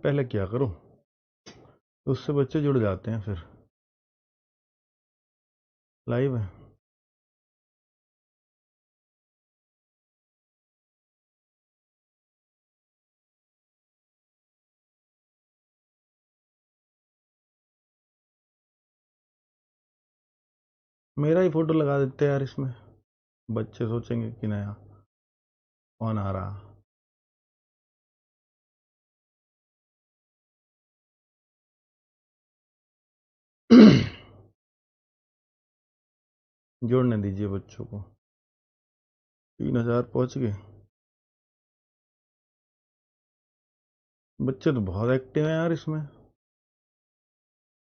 पहले क्या करो, तो उससे बच्चे जुड़ जाते हैं। फिर लाइव है। मेरा ही फोटो लगा देते यार इसमें, बच्चे सोचेंगे कि नया कौन आ रहा। जोड़ने दीजिए बच्चों को। 3000 पहुंच गए। बच्चे तो बहुत एक्टिव हैं यार इसमें।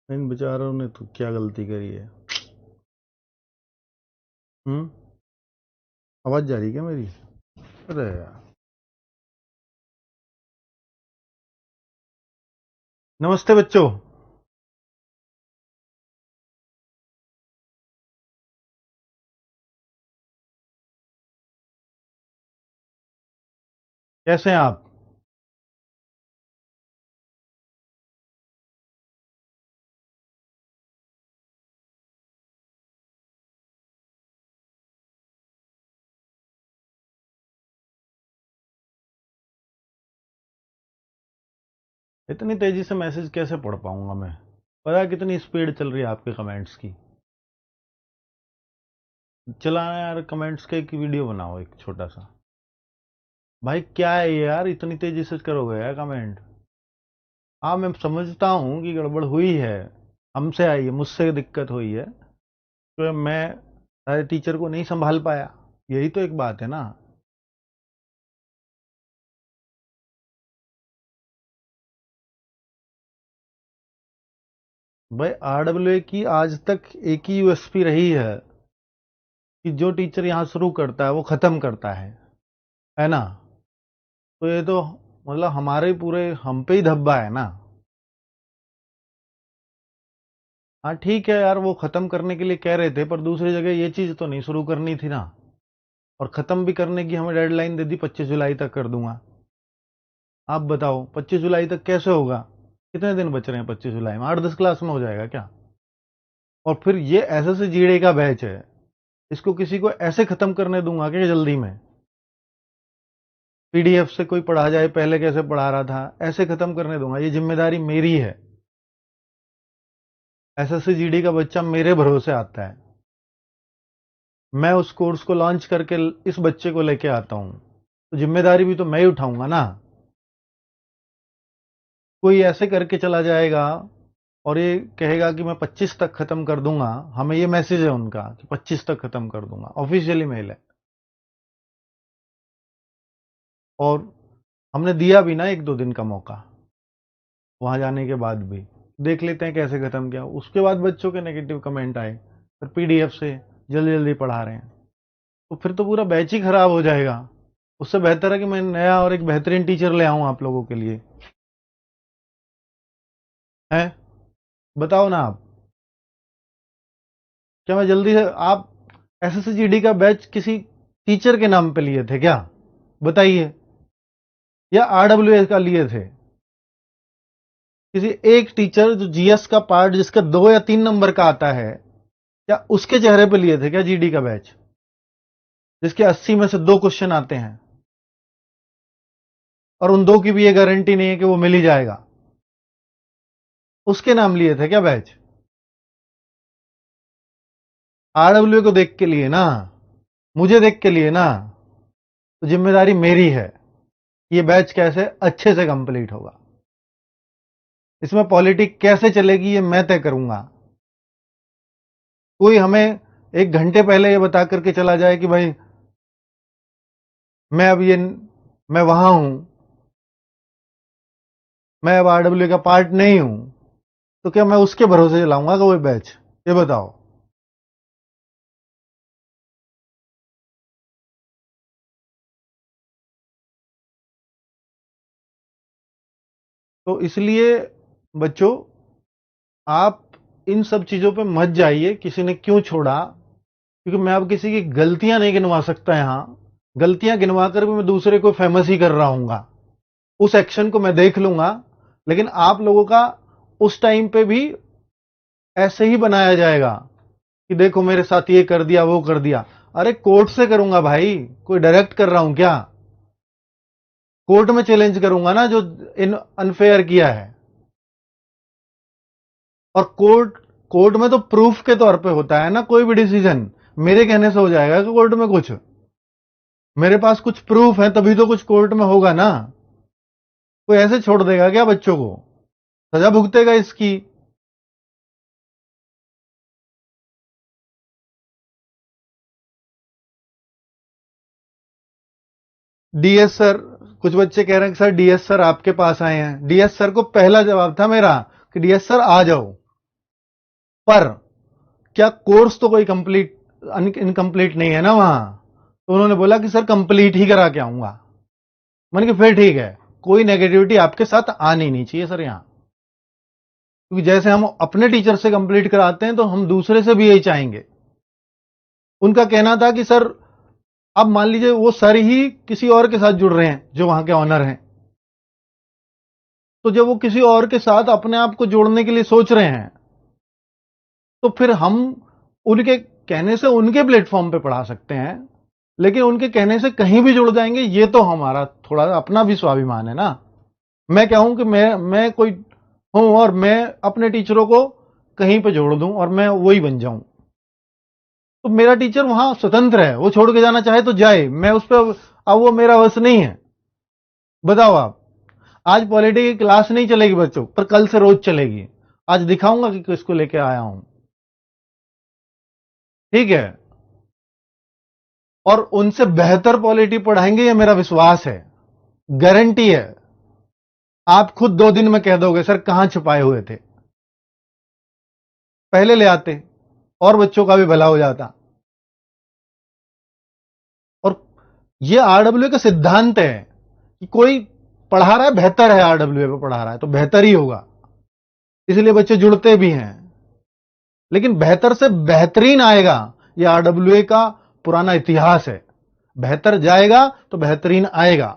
इन बेचारों ने तो क्या गलती करी है। आवाज जा रही है क्या मेरी? अरे यार। नमस्ते बच्चों। कैसे हैं आप? इतनी तेजी से मैसेज कैसे पढ़ पाऊंगा मैं? पता है कितनी स्पीड चल रही है आपके कमेंट्स की? चलाना यार, कमेंट्स का एक वीडियो बनाओ, एक छोटा सा। भाई क्या है ये यार, इतनी तेजी से करोगे यार कमेंट? हाँ मैं समझता हूँ कि गड़बड़ हुई है, हमसे आई है, मुझसे दिक्कत हुई है, तो मैं सारे टीचर को नहीं संभाल पाया, यही तो एक बात है ना। भाई आरडब्ल्यूए की आज तक एक ही यूएसपी रही है कि जो टीचर यहाँ शुरू करता है वो खत्म करता है ना? तो ये तो मतलब हमारे पूरे हम पे ही धब्बा है ना। हाँ ठीक है यार, वो खत्म करने के लिए कह रहे थे, पर दूसरी जगह ये चीज तो नहीं शुरू करनी थी ना। और खत्म भी करने की हमें डेडलाइन दे दी, 25 जुलाई तक कर दूंगा। आप बताओ 25 जुलाई तक कैसे होगा? कितने दिन बच रहे हैं 25 जुलाई में? 8-10 क्लास में हो जाएगा क्या? और फिर ये एसएससी जीडी का बैच है, इसको किसी को ऐसे खत्म करने दूंगा कि जल्दी में पीडीएफ से कोई पढ़ा जाए, पहले कैसे पढ़ा रहा था ऐसे खत्म करने दूंगा? ये जिम्मेदारी मेरी है। एसएससी जीडी का बच्चा मेरे भरोसे आता है, मैं उस कोर्स को लॉन्च करके इस बच्चे को लेके आता हूं, तो जिम्मेदारी भी तो मैं ही उठाऊंगा ना। कोई ऐसे करके चला जाएगा और ये कहेगा कि मैं 25 तक खत्म कर दूंगा, हमें ये मैसेज है उनका कि 25 तक खत्म कर दूंगा, ऑफिशियली मेल है। और हमने दिया भी ना 1-2 दिन का मौका, वहां जाने के बाद भी देख लेते हैं कैसे खत्म किया। उसके बाद बच्चों के नेगेटिव कमेंट आए, फिर पीडीएफ से जल्दी जल्दी पढ़ा रहे हैं, तो फिर तो पूरा बैच ही खराब हो जाएगा। उससे बेहतर है कि मैं नया और एक बेहतरीन टीचर ले आऊं आप लोगों के लिए। है, बताओ ना आप। क्या मैं जल्दी से, आप एसएससीजीडी का बैच किसी टीचर के नाम पे लिए थे क्या? बताइए। या आरडब्ल्यूएस का लिए थे? किसी एक टीचर जो जीएस का पार्ट जिसका 2 या 3 नंबर का आता है, क्या उसके चेहरे पे लिए थे क्या जीडी का बैच, जिसके 80 में से 2 क्वेश्चन आते हैं और उन 2 की भी ये गारंटी नहीं है कि वो मिल ही जाएगा? उसके नाम लिए थे क्या बैच? आरडब्ल्यू को देख के लिए ना, मुझे देख के लिए ना। तो जिम्मेदारी मेरी है, ये बैच कैसे अच्छे से कंप्लीट होगा, इसमें पॉलिटिक्स कैसे चलेगी, ये मैं तय करूंगा। कोई हमें 1 घंटे पहले ये बता करके चला जाए कि भाई मैं अब ये मैं वहां हूं, मैं अब आरडब्ल्यू का पार्ट नहीं हूं, तो क्या मैं उसके भरोसे चलाऊंगा कोई बैच? ये बताओ। तो इसलिए बच्चों, आप इन सब चीजों पे मत जाइए, किसी ने क्यों छोड़ा, क्योंकि मैं अब किसी की गलतियां नहीं गिनवा सकता यहां। गलतियां गिनवा कर भी मैं दूसरे को फेमस ही कर रहा हूंगा। उस एक्शन को मैं देख लूंगा, लेकिन आप लोगों का उस टाइम पे भी ऐसे ही बनाया जाएगा कि देखो मेरे साथ ये कर दिया वो कर दिया। अरे कोर्ट से करूंगा भाई, कोई डायरेक्ट कर रहा हूं क्या? कोर्ट में चैलेंज करूंगा ना जो इन अनफेयर किया है। और कोर्ट में तो प्रूफ के तौर पे होता है ना कोई भी डिसीजन। मेरे कहने से हो जाएगा कि कोर्ट में कुछ, मेरे पास कुछ प्रूफ है तभी तो कुछ कोर्ट में होगा ना। कोई ऐसे छोड़ देगा क्या बच्चों को? सजा भुगतेगा इसकी। डीएस सर, कुछ बच्चे कह रहे हैं कि सर डीएस सर आपके पास आए हैं। डीएस सर को पहला जवाब था मेरा कि डीएस सर आ जाओ, पर क्या कोर्स तो कोई कंप्लीट इनकम्प्लीट नहीं है ना वहां। तो उन्होंने बोला कि सर कंप्लीट ही करा के आऊंगा। मैंने कहा फिर ठीक है, कोई नेगेटिविटी आपके साथ आनी नहीं चाहिए सर यहां। क्योंकि जैसे हम अपने टीचर से कंप्लीट कराते हैं तो हम दूसरे से भी यही चाहेंगे। उनका कहना था कि सर अब मान लीजिए वो सर ही किसी और के साथ जुड़ रहे हैं जो वहां के ऑनर हैं, तो जब वो किसी और के साथ अपने आप को जोड़ने के लिए सोच रहे हैं तो फिर हम उनके कहने से उनके प्लेटफॉर्म पे पढ़ा सकते हैं, लेकिन उनके कहने से कहीं भी जुड़ जाएंगे ये तो हमारा थोड़ा अपना भी स्वाभिमान है ना। मैं कहूं कि मैं कोई हूं और मैं अपने टीचरों को कहीं पे जोड़ दूं और मैं वही बन जाऊं, तो मेरा टीचर वहां स्वतंत्र है, वो छोड़ के जाना चाहे तो जाए, मैं उस पर अब वो मेरा वश नहीं है। बताओ आप, आज पॉलिटी की क्लास नहीं चलेगी बच्चों पर कल से रोज चलेगी। आज दिखाऊंगा कि किसको लेके आया हूं। ठीक है, और उनसे बेहतर पॉलिटी पढ़ाएंगे ये मेरा विश्वास है, गारंटी है। आप खुद 2 दिन में कह दोगे सर कहां छुपाए हुए थे, पहले ले आते और बच्चों का भी भला हो जाता। और ये आरडब्ल्यू का सिद्धांत है कि कोई पढ़ा रहा है, बेहतर है, आरडब्ल्यू पे पढ़ा रहा है तो बेहतर ही होगा, इसलिए बच्चे जुड़ते भी हैं। लेकिन बेहतर से बेहतरीन आएगा, ये आरडब्ल्यू का पुराना इतिहास है। बेहतर जाएगा तो बेहतरीन आएगा।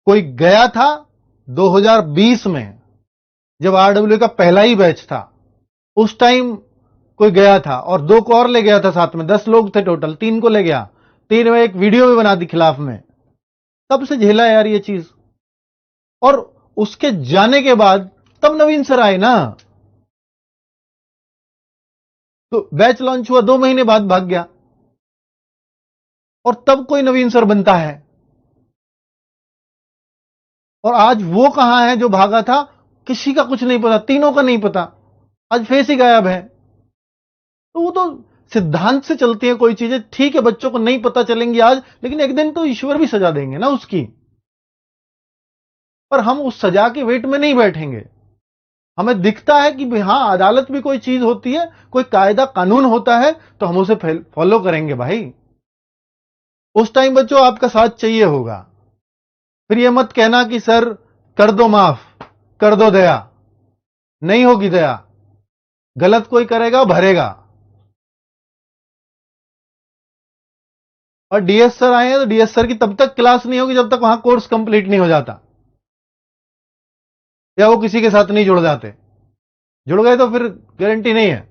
कोई गया था 2020 में जब आरडब्ल्यू का पहला ही बैच था, उस टाइम कोई गया था और 2 को और ले गया था साथ में, 10 लोग थे टोटल, 3 को ले गया, 3 में एक वीडियो भी बना दी खिलाफ में। तब से झेला यार ये चीज। और उसके जाने के बाद तब नवीन सर आए ना, तो बैच लॉन्च हुआ 2 महीने बाद भाग गया और तब कोई नवीन सर बनता है। और आज वो कहां है जो भागा था, किसी का कुछ नहीं पता, तीनों का नहीं पता, आज फेस ही गायब है। तो वो तो सिद्धांत से चलती है कोई चीजें, ठीक है बच्चों को नहीं पता चलेंगी आज, लेकिन एक दिन तो ईश्वर भी सजा देंगे ना उसकी। पर हम उस सजा के वेट में नहीं बैठेंगे। हमें दिखता है कि हां अदालत भी कोई चीज होती है, कोई कायदा कानून होता है, तो हम उसे फॉलो करेंगे भाई। उस टाइम बच्चों आपका साथ चाहिए होगा। फिर यह मत कहना कि सर कर दो माफ, कर दो दया, नहीं होगी दया। गलत कोई करेगा भरेगा। और डीएस सर आए हैं तो डीएस सर की तब तक क्लास नहीं होगी जब तक वहां कोर्स कंप्लीट नहीं हो जाता, या वो किसी के साथ नहीं जुड़ जाते। जुड़ गए तो फिर गारंटी नहीं है।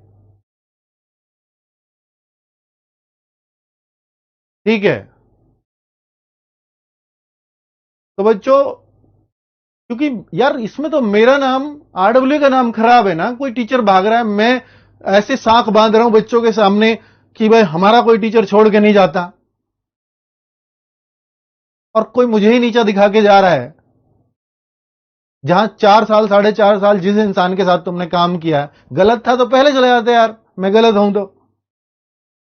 ठीक है, तो बच्चों क्योंकि यार इसमें तो मेरा नाम, आरडब्ल्यू का नाम खराब है ना। कोई टीचर भाग रहा है, मैं ऐसे साख बांध रहा हूं बच्चों के सामने कि भाई हमारा कोई टीचर छोड़ के नहीं जाता, और कोई मुझे ही नीचा दिखा के जा रहा है। जहां 4 साल 4.5 साल जिस इंसान के साथ तुमने काम किया है, गलत था तो पहले चले जाते यार, मैं गलत हूं तो।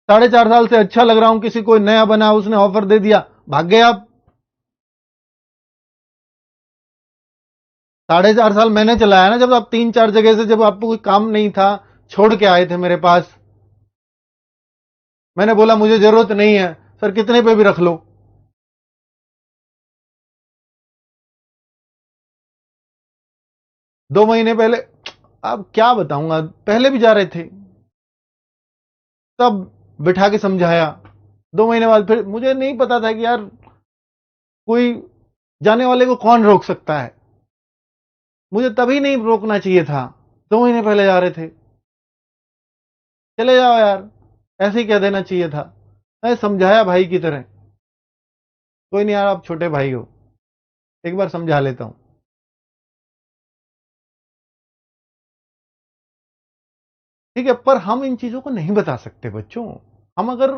4.5 साल से अच्छा लग रहा हूं, किसी कोई नया बना उसने ऑफर दे दिया, भाग गए आप। 4.5 साल मैंने चलाया ना, जब आप 3-4 जगह से, जब आपको कोई काम नहीं था छोड़ के आए थे मेरे पास, मैंने बोला मुझे जरूरत नहीं है सर, कितने पे भी रख लो। 2 महीने पहले, अब क्या बताऊंगा, पहले भी जा रहे थे तब बिठा के समझाया। 2 महीने बाद फिर मुझे नहीं पता था कि यार कोई जाने वाले को कौन रोक सकता है। मुझे तभी नहीं रोकना चाहिए था, 2 महीने पहले जा रहे थे। चले जाओ यार, ऐसे ही कह देना चाहिए था। मैं समझाया भाई की तरह, कोई नहीं यार, आप छोटे भाई हो, एक बार समझा लेता हूं। ठीक है, पर हम इन चीजों को नहीं बता सकते बच्चों। हम अगर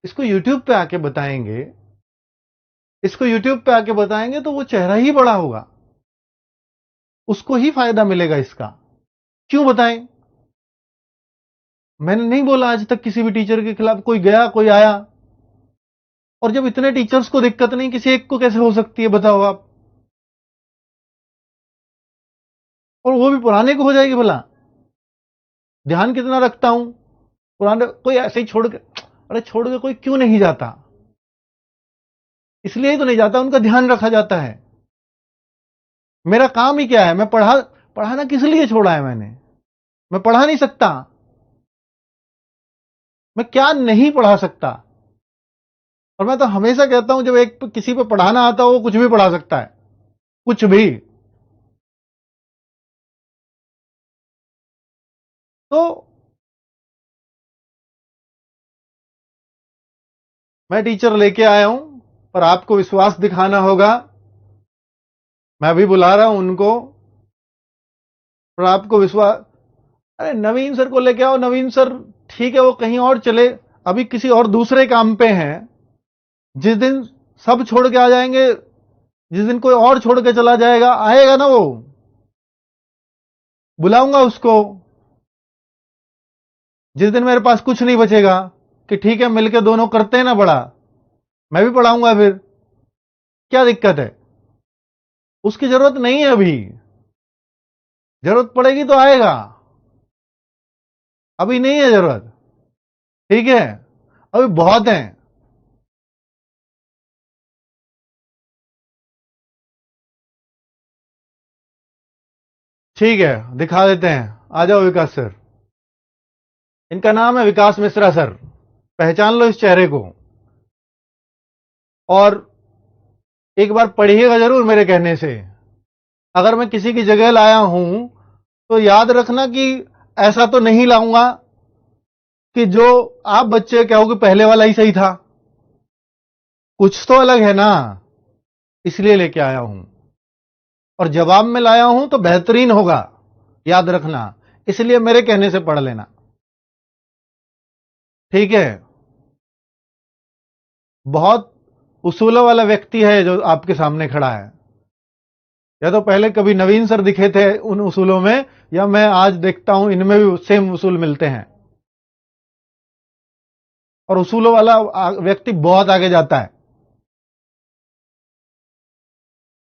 इसको यूट्यूब पे आके बताएंगे, इसको यूट्यूब पे आके बताएंगे तो वो चेहरा ही बड़ा होगा, उसको ही फायदा मिलेगा इसका। क्यों बताएं? मैंने नहीं बोला आज तक किसी भी टीचर के खिलाफ, कोई गया कोई आया। और जब इतने टीचर्स को दिक्कत नहीं, किसी एक को कैसे हो सकती है बताओ आप? और वो भी पुराने को हो जाएगी भला? ध्यान कितना रखता हूं पुराने, कोई ऐसे ही छोड़ के, अरे छोड़ के कोई क्यों नहीं जाता? इसलिए ही तो नहीं जाता, उनका ध्यान रखा जाता है। मेरा काम ही क्या है? मैं पढ़ाना किस लिए छोड़ा है मैंने? मैं पढ़ा नहीं सकता? मैं क्या नहीं पढ़ा सकता? और मैं तो हमेशा कहता हूं, जब एक किसी पे पढ़ाना आता हो, वो कुछ भी पढ़ा सकता है, कुछ भी। तो मैं टीचर लेके आया हूं, पर आपको विश्वास दिखाना होगा। मैं अभी बुला रहा हूं उनको, पर आपको विश्वास, अरे नवीन सर को लेके आओ। नवीन सर ठीक है, वो कहीं और चले, अभी किसी और दूसरे काम पे हैं। जिस दिन सब छोड़ के आ जाएंगे, जिस दिन कोई और छोड़ के चला जाएगा, आएगा ना वो, बुलाऊंगा उसको। जिस दिन मेरे पास कुछ नहीं बचेगा कि ठीक है मिलके दोनों करते हैं ना बड़ा, मैं भी पढ़ाऊंगा फिर। क्या दिक्कत है? उसकी जरूरत नहीं है अभी, जरूरत पड़ेगी तो आएगा, अभी नहीं है जरूरत। ठीक है, अभी बहुत है। ठीक है, दिखा देते हैं। आ जाओ विकास सर। इनका नाम है विकास मिश्रा सर, पहचान लो इस चेहरे को। और एक बार पढ़िएगा जरूर मेरे कहने से। अगर मैं किसी की जगह लाया हूं तो याद रखना कि ऐसा तो नहीं लाऊंगा कि जो आप बच्चे कहोगे पहले वाला ही सही था। कुछ तो अलग है ना, इसलिए लेके आया हूं। और जवाब में लाया हूं तो बेहतरीन होगा, याद रखना। इसलिए मेरे कहने से पढ़ लेना, ठीक है? बहुत उसूलों वाला व्यक्ति है जो आपके सामने खड़ा है। या तो पहले कभी नवीन सर दिखे थे उन उसूलों में, या मैं आज देखता हूं इनमें भी सेम उसूल मिलते हैं। और उसूलों वाला व्यक्ति बहुत आगे जाता है,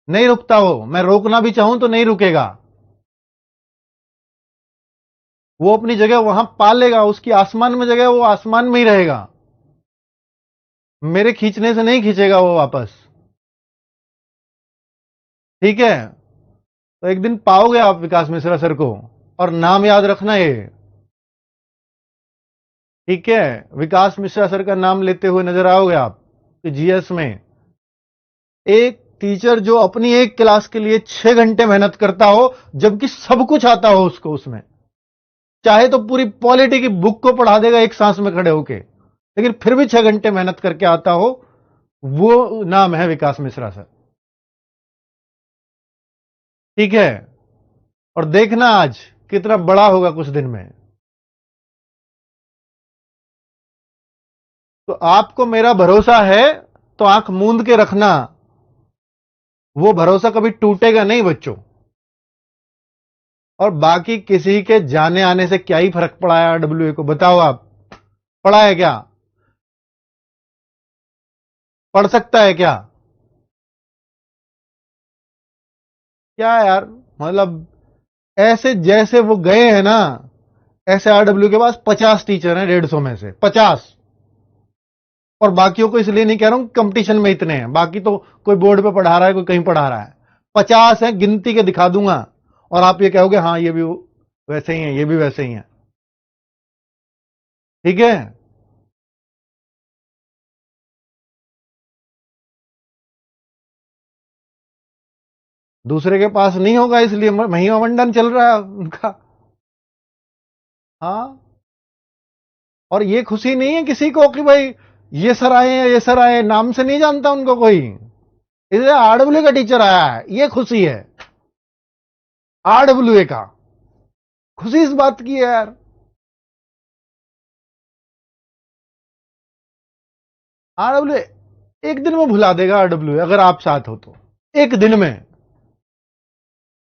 नहीं रुकता वो। मैं रोकना भी चाहूं तो नहीं रुकेगा, वो अपनी जगह वहां पा लेगा। उसकी आसमान में जगह, वो आसमान में ही रहेगा, मेरे खींचने से नहीं खींचेगा वो वापस। ठीक है, तो एक दिन पाओगे आप विकास मिश्रा सर को, और नाम याद रखना ये, ठीक है? विकास मिश्रा सर का नाम लेते हुए नजर आओगे आप कि जीएस में एक टीचर जो अपनी एक क्लास के लिए 6 घंटे मेहनत करता हो, जबकि सब कुछ आता हो उसको उसमें, चाहे तो पूरी पॉलिटी की बुक को पढ़ा देगा एक सांस में खड़े होके, लेकिन फिर भी 6 घंटे मेहनत करके आता हो, वो नाम है विकास मिश्रा सर। ठीक है, और देखना आज कितना बड़ा होगा कुछ दिन में। तो आपको मेरा भरोसा है, तो आंख मूंद के रखना, वो भरोसा कभी टूटेगा नहीं बच्चों। और बाकी किसी के जाने आने से क्या ही फर्क पड़ा है आरडब्ल्यूए को, बताओ आप? पड़ा है क्या? पढ़ सकता है क्या? क्या यार, मतलब ऐसे जैसे वो गए हैं ना, ऐसे आरडब्ल्यू के पास 50 टीचर हैं, 150 में से 50। और बाकियों को इसलिए नहीं कह रहा हूं कंपटीशन में इतने हैं, बाकी तो कोई बोर्ड पे पढ़ा रहा है, कोई कहीं पढ़ा रहा है। 50 है, गिनती के दिखा दूंगा, और आप ये कहोगे हाँ ये भी वैसे ही है, ये भी वैसे ही है। ठीक है, दूसरे के पास नहीं होगा, इसलिए महिमा मंडन चल रहा है उनका। हाँ, और ये खुशी नहीं है किसी को कि भाई ये सर आए हैं, ये सर आए, नाम से नहीं जानता उनको कोई, इसलिए आरडब्ल्यू का टीचर आया है, ये खुशी है। आरडब्ल्यू का खुशी इस बात की है यार। आरडब्ल्यू एक दिन में भुला देगा, आरडब्ल्यू अगर आप साथ हो तो, एक दिन में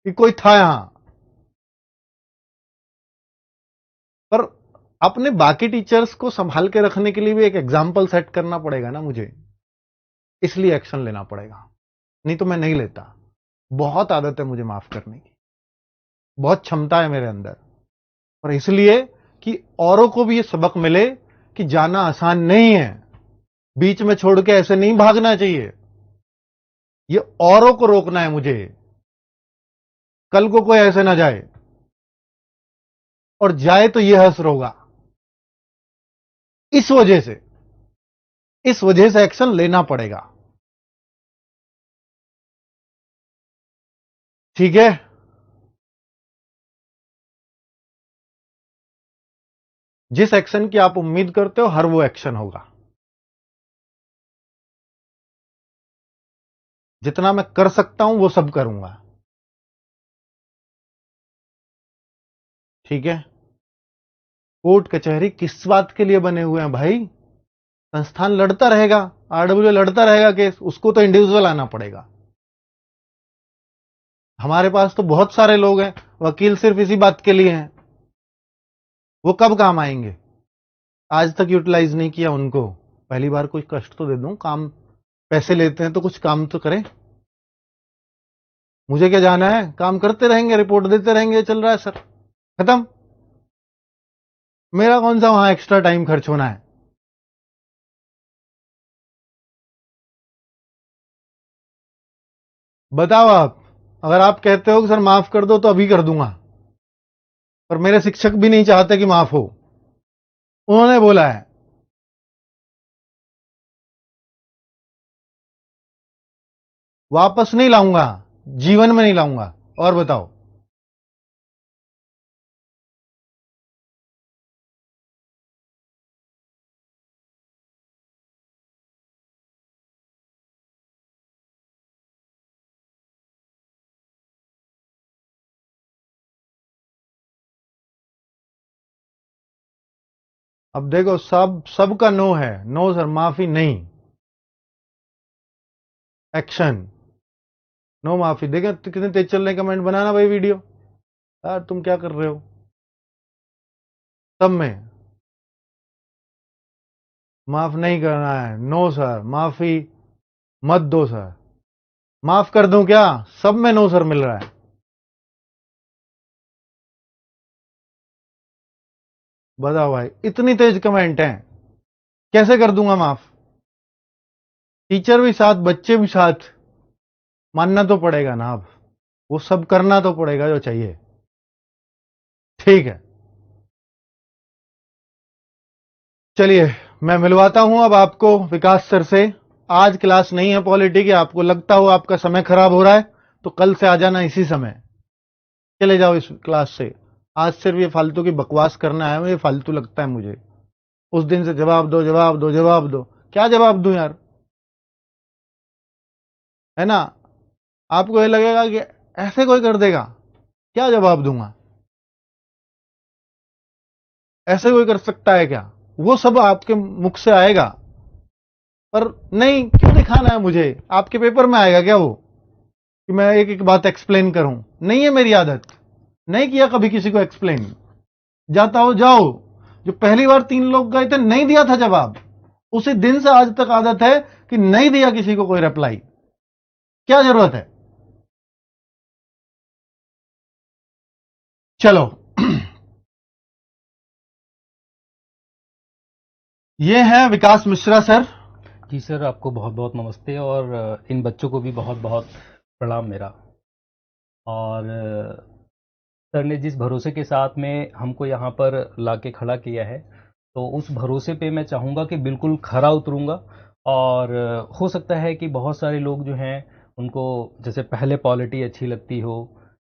कि कोई था यहां। पर अपने बाकी टीचर्स को संभाल के रखने के लिए भी एक एग्जाम्पल सेट करना पड़ेगा ना मुझे, इसलिए एक्शन लेना पड़ेगा, नहीं तो मैं नहीं लेता। बहुत आदत है मुझे माफ करने की, बहुत क्षमता है मेरे अंदर, और इसलिए कि औरों को भी ये सबक मिले कि जाना आसान नहीं है, बीच में छोड़ के ऐसे नहीं भागना चाहिए। ये औरों को रोकना है मुझे, कल को कोई ऐसे ना जाए, और जाए तो ये हंस रोगा। इस वजह से एक्शन लेना पड़ेगा। ठीक है, जिस एक्शन की आप उम्मीद करते हो हर वो एक्शन होगा। जितना मैं कर सकता हूं वो सब करूंगा। ठीक है, कोर्ट कचहरी किस बात के लिए बने हुए हैं भाई? संस्थान लड़ता रहेगा, आरडब्ल्यू लड़ता रहेगा केस, उसको तो इंडिविजुअल आना पड़ेगा। हमारे पास तो बहुत सारे लोग हैं, वकील सिर्फ इसी बात के लिए हैं, वो कब काम आएंगे? आज तक यूटिलाइज नहीं किया उनको, पहली बार कुछ कष्ट तो दे दूं, काम पैसे लेते हैं तो कुछ काम तो करें। मुझे क्या जाना है, काम करते रहेंगे, रिपोर्ट देते रहेंगे, चल रहा है सर, खत्म। मेरा कौन सा वहां एक्स्ट्रा टाइम खर्च होना है? बताओ आप, अगर आप कहते हो कि सर माफ कर दो तो अभी कर दूंगा, पर मेरे शिक्षक भी नहीं चाहते कि माफ हो, उन्होंने बोला है। वापस नहीं लाऊंगा, जीवन में नहीं लाऊंगा। और बताओ, अब देखो सबका नो है, नो सर माफी नहीं, एक्शन, नो माफी। देखें कितने तेज चल रहे कमेंट, बनाना भाई वीडियो, यार तुम क्या कर रहे हो? सब में माफ नहीं करना है, नो सर माफी मत दो सर, माफ कर दूं क्या? सब में नो सर मिल रहा है। बताओ भाई, इतनी तेज कमेंट है, कैसे कर दूंगा माफ? टीचर भी साथ, बच्चे भी साथ, मानना तो पड़ेगा ना, अब वो सब करना तो पड़ेगा जो चाहिए। ठीक है, चलिए मैं मिलवाता हूं अब आपको विकास सर से। आज क्लास नहीं है पॉलिटी की, आपको लगता हो आपका समय खराब हो रहा है तो कल से आ जाना इसी समय, चले जाओ इस क्लास से। आज सिर्फ ये फालतू की बकवास करना है, ये फालतू लगता है मुझे। उस दिन से जवाब दो, जवाब दो, जवाब दो, क्या जवाब दूं यार? है ना? आपको ये लगेगा कि ऐसे कोई कर देगा, क्या जवाब दूंगा? ऐसे कोई कर सकता है क्या? वो सब आपके मुख से आएगा, पर नहीं, क्यों दिखाना है मुझे? आपके पेपर में आएगा क्या वो, कि मैं एक एक बात एक्सप्लेन करूं? नहीं है मेरी आदत, नहीं किया कभी किसी को एक्सप्लेन। जाता हो जाओ, जो पहली बार 3 लोग गए थे नहीं दिया था जवाब, उसी दिन से आज तक आदत है कि नहीं दिया किसी को कोई रिप्लाई, क्या जरूरत है? चलो ये है विकास मिश्रा सर। जी सर, आपको बहुत बहुत नमस्ते, और इन बच्चों को भी बहुत बहुत प्रणाम मेरा। और सर ने जिस भरोसे के साथ में हमको यहाँ पर लाके खड़ा किया है, तो उस भरोसे पे मैं चाहूँगा कि बिल्कुल खरा उतरूँगा। और हो सकता है कि बहुत सारे लोग जो हैं उनको जैसे पहले पॉलिटी अच्छी लगती हो,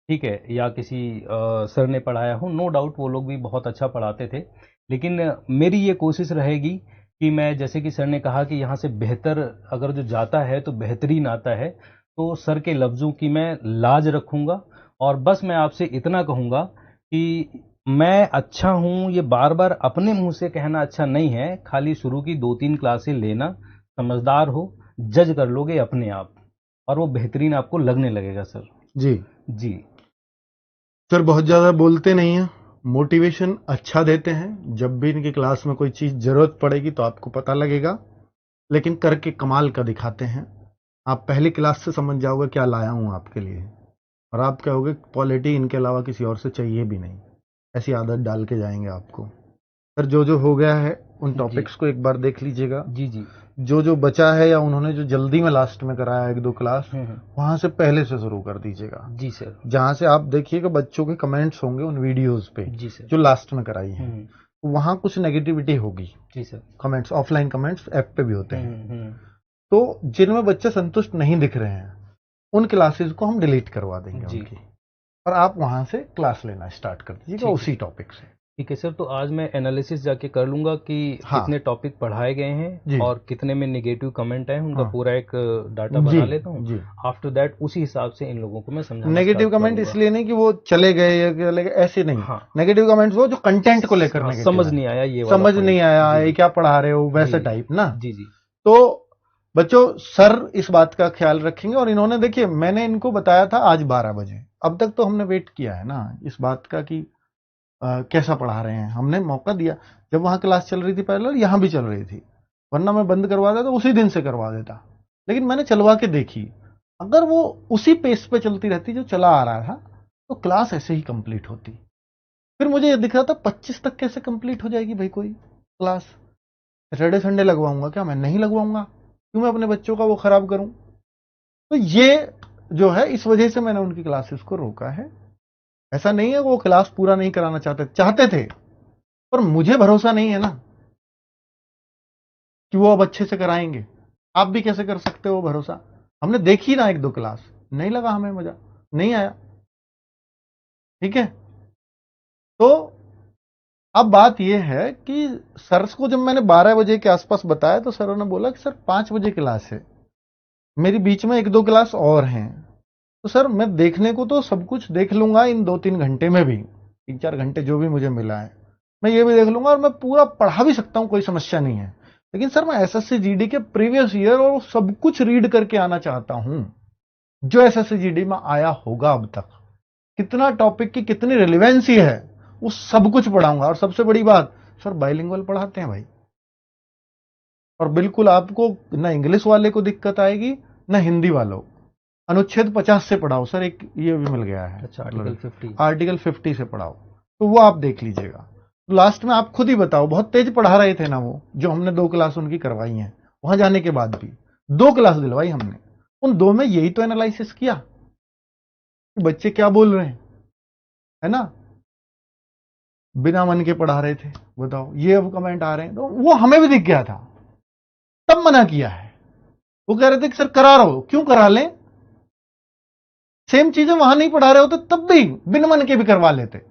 ठीक है, या किसी सर ने पढ़ाया हो, नो डाउट वो लोग भी बहुत अच्छा पढ़ाते थे। लेकिन मेरी ये कोशिश रहेगी कि मैं, जैसे कि सर ने कहा कि यहाँ से बेहतर अगर जो जाता है तो बेहतरीन आता है, तो सर के लफ्ज़ों की मैं लाज रखूँगा। और बस मैं आपसे इतना कहूँगा कि मैं अच्छा हूँ ये बार बार अपने मुंह से कहना अच्छा नहीं है, खाली शुरू की 2-3 क्लासें लेना, समझदार हो, जज कर लोगे अपने आप, और वो बेहतरीन आपको लगने लगेगा सर। जी जी। सर, बहुत ज़्यादा बोलते नहीं हैं, मोटिवेशन अच्छा देते हैं। जब भी इनकी क्लास में कोई चीज़ ज़रूरत पड़ेगी तो आपको पता लगेगा, लेकिन करके कमाल का दिखाते हैं। आप पहली क्लास से समझ जाओगे क्या लाया हूँ आपके लिए, और आप कहोगे पॉलिटी इनके अलावा किसी और से चाहिए भी नहीं। ऐसी आदत डाल के जाएंगे आपको। सर, जो जो हो गया है उन जी टॉपिक्स को एक बार देख लीजिएगा। जी जी। जो जो बचा है या उन्होंने जो जल्दी में लास्ट में कराया 1-2 क्लास, हम्म। वहां से पहले से शुरू कर दीजिएगा। जी सर। जहां से आप देखिएगा बच्चों के कमेंट्स होंगे उन वीडियोस पे जी सर। जो लास्ट में कराई हैं, हम्म। तो वहां कुछ नेगेटिविटी होगी। जी sir. Comments, offline comments app पे भी होते हैं, हम्म। तो जिनमें बच्चे संतुष्ट नहीं दिख रहे हैं उन क्लासेस को हम डिलीट करवा देंगे जी। उनकी, और आप वहां से क्लास लेना स्टार्ट कर दीजिएगा ठीक है। उसी टॉपिक से। ठीक है सर, तो आज मैं एनालिसिस जाके कर लूंगा कि हाँ कितने टॉपिक पढ़ाए गए हैं जी, और कितने में नेगेटिव कमेंट है, उनका हाँ पूरा एक डाटा जी बना लेता हूँ। जी। आफ्टर दैट उसी हिसाब से इन लोगों को मैं समझाना नेगेटिव स्टार्ट कमेंट करूंगा। इसलिए नहीं कि वो चले गए या चले गए, ऐसे नहीं। हाँ। नेगेटिव कमेंट्स वो जो कंटेंट को लेकर हाँ, नेगेटिव समझ है, नहीं आया ये वाला समझ पॉइंट। नहीं आया, जी ये क्या पढ़ा रहे हो, वैसे जी टाइप ना। जी जी। तो बच्चों, सर इस बात का ख्याल रखेंगे। और इन्होंने, देखिए, मैंने इनको बताया था आज 12 बजे, अब तक तो हमने वेट किया है ना इस बात का कि कैसा पढ़ा रहे हैं। हमने मौका दिया, जब वहां क्लास चल रही थी पैरेलल, यहां भी चल रही थी, वरना मैं बंद करवा देता तो उसी दिन से करवा देता। लेकिन मैंने चलवा के देखी, अगर वो उसी पेस पे चलती रहती जो चला आ रहा था तो क्लास ऐसे ही कंप्लीट होती। फिर मुझे ये दिख रहा था 25 तक कैसे कंप्लीट हो जाएगी भाई कोई क्लास। सैटरडे संडे लगवाऊंगा क्या? मैं नहीं लगवाऊंगा, क्यों मैं अपने बच्चों का वो खराब करूं। तो ये जो है, इस वजह से मैंने उनकी क्लासेस को रोका है। ऐसा नहीं है वो क्लास पूरा नहीं कराना चाहते थे, पर मुझे भरोसा नहीं है ना कि वो अब अच्छे से कराएंगे। आप भी कैसे कर सकते हो भरोसा? हमने देखी ना 1-2 क्लास, नहीं लगा हमें, मजा नहीं आया। ठीक है, तो अब बात यह है कि सर को जब मैंने 12 बजे के आसपास बताया तो सर ने बोला कि सर 5 बजे क्लास है, मेरी बीच में 1-2 क्लास और हैं। तो सर, मैं देखने को तो सब कुछ देख लूंगा इन 2-3 घंटे में भी, 3-4 घंटे जो भी मुझे मिला है मैं ये भी देख लूंगा, और मैं पूरा पढ़ा भी सकता हूं, कोई समस्या नहीं है। लेकिन सर, मैं एसएससी जीडी के प्रीवियस ईयर और सब कुछ रीड करके आना चाहता हूं जो एसएससी जीडी में आया होगा अब तक, कितना टॉपिक की कितनी रिलेवेंसी है, वो सब कुछ पढ़ाऊंगा। और सबसे बड़ी बात, सर बाइलिंगुअल पढ़ाते हैं भाई, और बिल्कुल आपको ना इंग्लिश वाले को दिक्कत आएगी ना हिंदी वालों। अनुच्छेद 50 से पढ़ाओ सर, एक ये भी मिल गया है। अच्छा, आर्टिकल 50। आर्टिकल 50 से पढ़ाओ, तो वो आप देख लीजिएगा। तो लास्ट में आप खुद ही बताओ, बहुत तेज पढ़ा रहे थे ना वो, जो हमने 2 क्लास उनकी करवाई हैं, वहां जाने के बाद भी 2 क्लास दिलवाई हमने, उन 2 में यही तो एनालिसिस किया कि बच्चे क्या बोल रहे हैं, है ना। बिना मन के पढ़ा रहे थे, बताओ, ये अब कमेंट आ रहे हैं, तो वो हमें भी दिख गया था, तब मना किया है। वो कह रहे थे कि सर करा रहे हो, क्यों करा लें, सेम चीजें वहां नहीं पढ़ा रहे होते तब भी बिन मन के भी करवा लेते,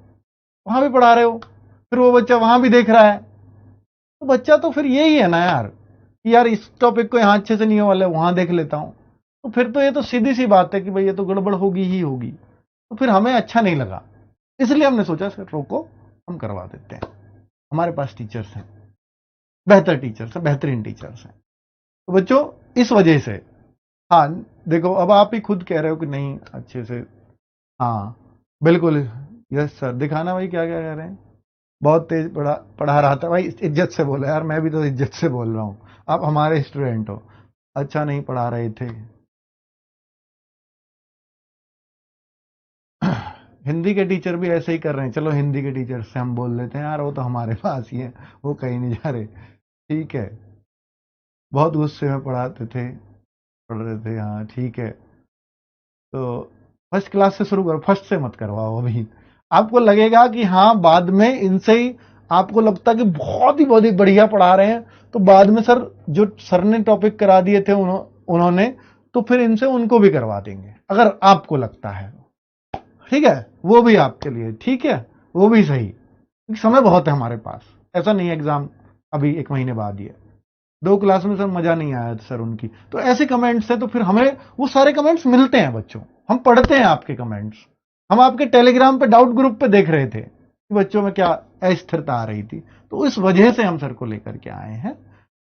वहां भी पढ़ा रहे हो, फिर वो बच्चा वहां भी देख रहा है, तो बच्चा तो फिर यही है ना यार, कि यार इस टॉपिक को यहां अच्छे से नहीं हो वाले, वहां देख लेता हूं। तो फिर तो ये तो सीधी सी बात है कि भाई ये तो गड़बड़ होगी ही होगी, तो फिर हमें अच्छा नहीं लगा, इसलिए हमने सोचा सर रोको, हम करवा देते हैं। हमारे पास टीचर्स हैं, बेहतर टीचर्स हैं, बेहतरीन टीचर्स हैं। तो बच्चों, इस वजह से, हाँ देखो, अब आप ही खुद कह रहे हो कि नहीं अच्छे से, हाँ बिल्कुल, यस सर, दिखाना भाई क्या क्या कह रहे हैं। बहुत तेज पढ़ा रहा था भाई, इज्जत से बोला यार, मैं भी तो इज्जत से बोल रहा हूँ, आप हमारे स्टूडेंट हो, अच्छा नहीं पढ़ा रहे थे। हिंदी के टीचर भी ऐसे ही कर रहे हैं, चलो हिंदी के टीचर से हम बोल लेते हैं यार, वो तो हमारे पास ही है, वो कहीं नहीं जा रहे। ठीक है, बहुत गुस्से में पढ़ाते थे, पढ़ रहे थे, हाँ ठीक है। तो फर्स्ट क्लास से शुरू करो, फर्स्ट से मत करवाओ अभी। आपको लगेगा कि हाँ बाद में इनसे ही, आपको लगता कि बहुत ही बढ़िया पढ़ा रहे हैं, तो बाद में सर जो सर ने टॉपिक करा दिए थे उन्होंने तो फिर इनसे उनको भी करवा देंगे अगर आपको लगता है। ठीक है, वो भी आपके लिए ठीक है, वो भी सही। समय बहुत है हमारे पास, ऐसा नहीं है एग्जाम अभी 1 महीने बाद ही है। 2 क्लास में सर मजा नहीं आया सर उनकी, तो ऐसे कमेंट्स है तो फिर हमें वो सारे कमेंट्स मिलते हैं बच्चों, हम पढ़ते हैं आपके कमेंट्स। हम आपके टेलीग्राम पे डाउट ग्रुप पे देख रहे थे कि बच्चों में क्या अस्थिरता आ रही थी, तो इस वजह से हम सर को लेकर के आए हैं।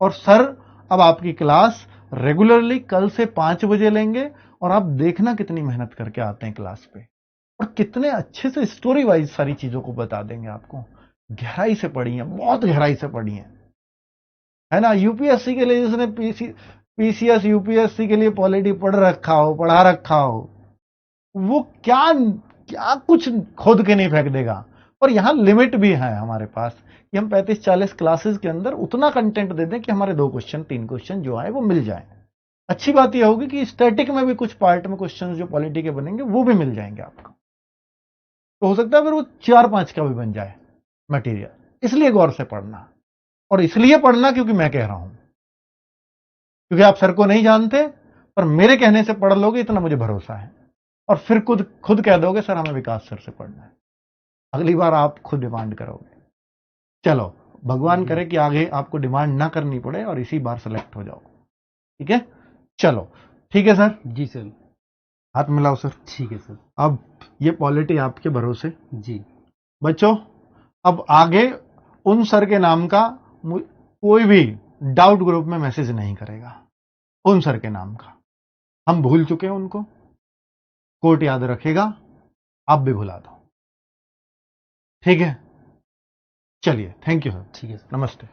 और सर अब आपकी क्लास रेगुलरली कल से 5 बजे लेंगे, और आप देखना कितनी मेहनत करके आते हैं क्लास पे, और कितने अच्छे से स्टोरी वाइज सारी चीजों को बता देंगे आपको। गहराई से पढ़ी है, बहुत गहराई से पढ़ी है ना। यूपीएससी के लिए जिसने पीसीएस यूपीएससी के लिए पॉलिटी पढ़ा रखा हो, वो क्या क्या कुछ खोद के नहीं फेंक देगा। और यहां लिमिट भी है हमारे पास कि हम 35-40 क्लासेस के अंदर उतना कंटेंट दे दें कि हमारे 2 क्वेश्चन 3 क्वेश्चन जो आए वो मिल जाए। अच्छी बात यह होगी कि स्टैटिक में भी कुछ पार्ट में क्वेश्चन जो पॉलिटी के बनेंगे वो भी मिल जाएंगे आपको, तो हो सकता है फिर वो 4-5 का भी बन जाए मटेरियल। इसलिए गौर से पढ़ना, और इसलिए पढ़ना क्योंकि मैं कह रहा हूं, क्योंकि आप सर को नहीं जानते, पर मेरे कहने से पढ़ लोगे इतना मुझे भरोसा है, और फिर खुद कह दोगे सर हमें विकास सर से पढ़ना है। अगली बार आप खुद डिमांड करोगे। चलो, भगवान करे कि आगे आपको डिमांड ना करनी पड़े और इसी बार सेलेक्ट हो जाओ। ठीक है, चलो ठीक है सर। जी सर। हाथ मिलाओ सर। ठीक है सर। अब ये पॉलिटी आपके भरोसे। जी बच्चों, अब आगे उन सर के नाम का कोई भी डाउट ग्रुप में मैसेज नहीं करेगा, उन सर के नाम का। हम भूल चुके हैं उनको, कोर्ट याद रखेगा, आप भी भुला दो। ठीक है, चलिए, थैंक यू सर। ठीक है सर। नमस्ते।